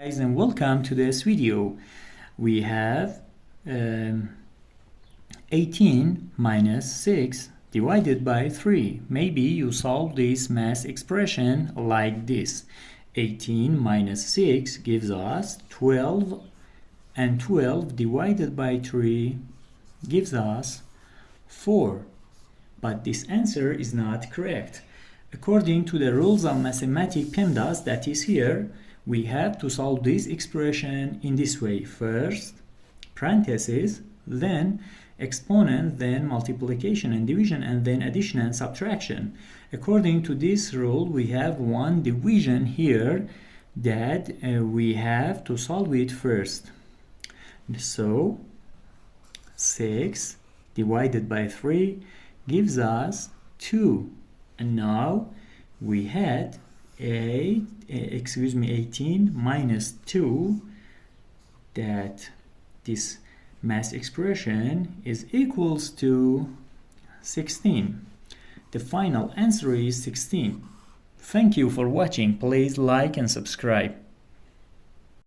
Guys, and welcome to this video. We have 18 minus 6 divided by 3. Maybe you solve this math expression like this. 18 minus 6 gives us 12, and 12 divided by 3 gives us 4. But this answer is not correct. According to the rules of mathematics PEMDAS that is here, we have to solve this expression in this way. First, parentheses, then exponent, then multiplication and division, and then addition and subtraction. According to this rule, we have one division here that we have to solve it first. So, 6 divided by 3 gives us 2. And now we had 18 minus 2, that this math expression is equals to 16. The final answer is 16. Thank you for watching. Please like and subscribe.